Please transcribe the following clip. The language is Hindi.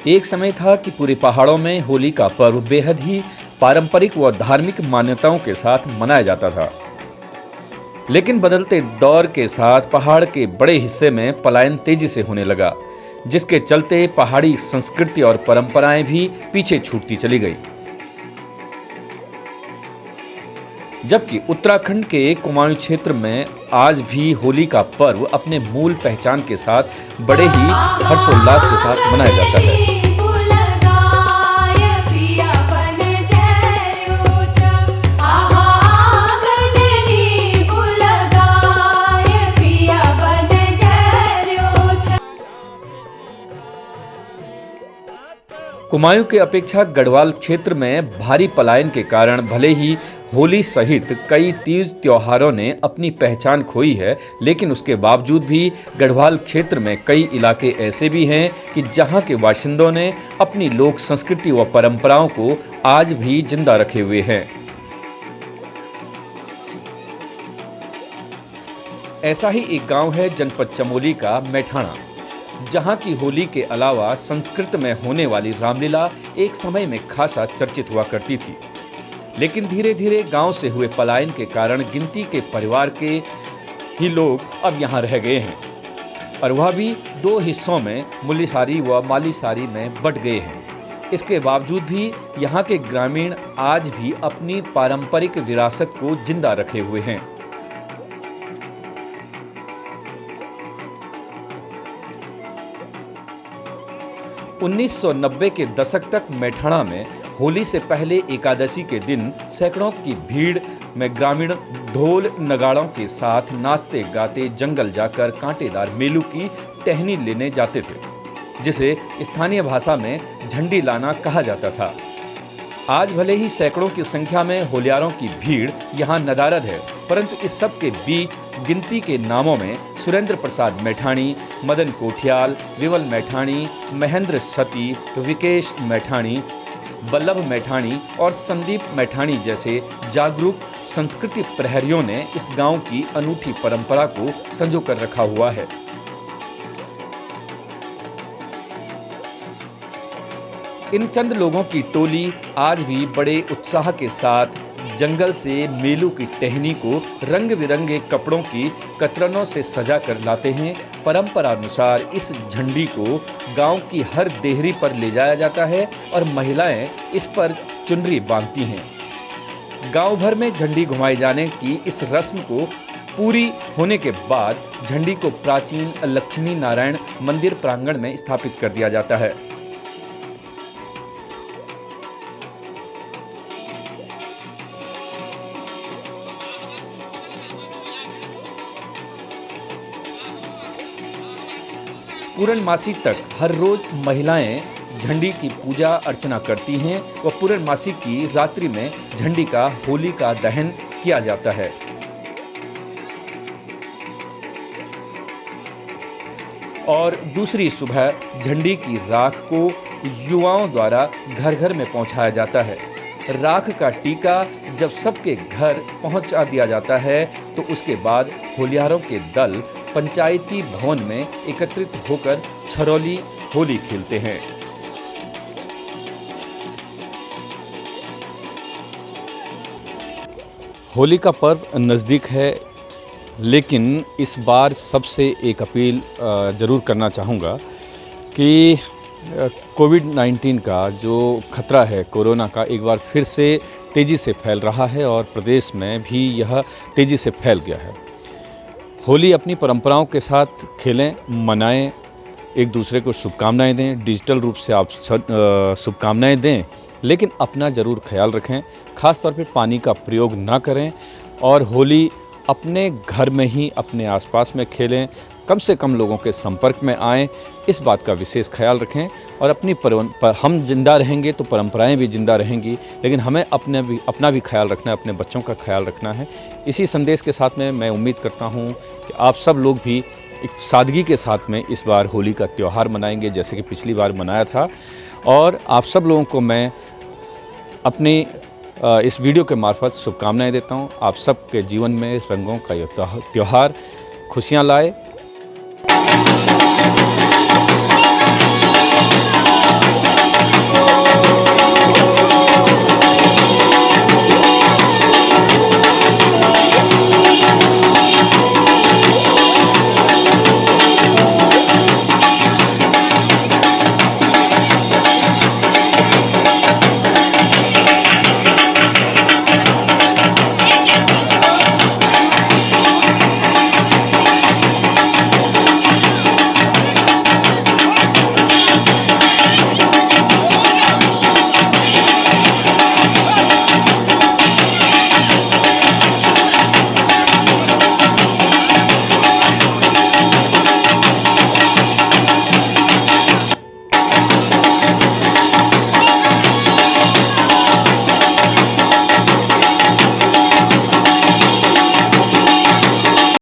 एक समय था कि पूरे पहाड़ों में होली का पर्व बेहद ही पारंपरिक व धार्मिक मान्यताओं के साथ मनाया जाता था। लेकिन बदलते दौर के साथ पहाड़ के बड़े हिस्से में पलायन तेजी से होने लगा, जिसके चलते पहाड़ी संस्कृति और परंपराएं भी पीछे छूटती चली गई। जबकि उत्तराखंड के कुमाऊं क्षेत्र में आज भी होली का पर्व अपने मूल पहचान के साथ बड़े ही हर्षोल्लास के साथ मनाया जाता है। कुमाऊं के अपेक्षा गढ़वाल क्षेत्र में भारी पलायन के कारण भले ही होली सहित कई तीज त्योहारों ने अपनी पहचान खोई है, लेकिन उसके बावजूद भी गढ़वाल क्षेत्र में कई इलाके ऐसे भी हैं कि जहां के बाशिंदों ने अपनी लोक संस्कृति व परंपराओं को आज भी जिंदा रखे हुए हैं। ऐसा ही एक गांव है जनपद चमोली का मैठाणा, जहां की होली के अलावा संस्कृत में होने वाली रामलीला एक समय में खासा चर्चित हुआ करती थी। लेकिन धीरे धीरे गांव से हुए पलायन के कारण गिनती के परिवार के ही लोग अब यहां रह गए हैं, और वह भी दो हिस्सों में मुल्लीसारी व मालीसारी में बंट गए हैं। इसके बावजूद भी यहां के ग्रामीण आज भी अपनी पारंपरिक विरासत को जिंदा रखे हुए हैं। उन्नीस 1990 के दशक तक मैठाणा में होली से पहले एकादशी के दिन सैकड़ों की भीड़ में ग्रामीण ढोल नगाड़ों के साथ नाचते गाते जंगल जाकर कांटेदार मेलू की टहनी लेने जाते थे, जिसे स्थानीय भाषा में झंडी लाना कहा जाता था। आज भले ही सैकड़ों की संख्या में होलियारों की भीड़ यहाँ नदारद है, परंतु इस सब के बीच गिनती के नामों में सुरेंद्र प्रसाद मैठाणी, मदन कोठियाल, विमल मैठाणी, महेंद्र सती, विकेश मैठाणी, बल्लभ मैठाणी और संदीप मैठाणी जैसे जागरूक संस्कृति प्रहरियों ने इस गांव की अनूठी परंपरा को संजो कर रखा हुआ है। इन चंद लोगों की टोली आज भी बड़े उत्साह के साथ जंगल से मेलू की टहनी को रंग बिरंगे कपड़ों की कतरनों से सजा कर लाते हैं। परंपरा अनुसार इस झंडी को गांव की हर देहरी पर ले जाया जाता है और महिलाएं इस पर चुनरी बांधती हैं। गांव भर में झंडी घुमाए जाने की इस रस्म को पूरी होने के बाद झंडी को प्राचीन लक्ष्मी नारायण मंदिर प्रांगण में स्थापित कर दिया जाता है। पूर्णमासी तक हर रोज महिलाएं झंडी की पूजा अर्चना करती हैं व पूर्णमासी की रात्रि में झंडी का होली का दहन किया जाता है। और दूसरी सुबह झंडी की राख को युवाओं द्वारा घर घर में पहुंचाया जाता है। राख का टीका जब सबके घर पहुंचा दिया जाता है तो उसके बाद होलियारों के दल पंचायती भवन में एकत्रित होकर छरौली होली खेलते हैं। होली का पर्व नज़दीक है, लेकिन इस बार सबसे एक अपील ज़रूर करना चाहूँगा कि कोविड-19 का जो खतरा है, कोरोना का, एक बार फिर से तेज़ी से फैल रहा है और प्रदेश में भी यह तेज़ी से फैल गया है। होली अपनी परंपराओं के साथ खेलें, मनाएं, एक दूसरे को शुभकामनाएं दें। डिजिटल रूप से आप शुभकामनाएं दें, लेकिन अपना ज़रूर ख्याल रखें। ख़ास तौर पे पानी का प्रयोग ना करें और होली अपने घर में ही अपने आसपास में खेलें। कम से कम लोगों के संपर्क में आएं, इस बात का विशेष ख्याल रखें। और हम जिंदा रहेंगे तो परंपराएं भी जिंदा रहेंगी, लेकिन हमें अपना भी ख्याल रखना है, अपने बच्चों का ख्याल रखना है। इसी संदेश के साथ में मैं उम्मीद करता हूं कि आप सब लोग भी एक सादगी के साथ में इस बार होली का त्यौहार मनाएंगे, जैसे कि पिछली बार मनाया था। और आप सब लोगों को मैं अपनी इस वीडियो के मार्फत शुभकामनाएं देता हूं। आप सबके जीवन में रंगों का यह त्यौहार खुशियां लाए।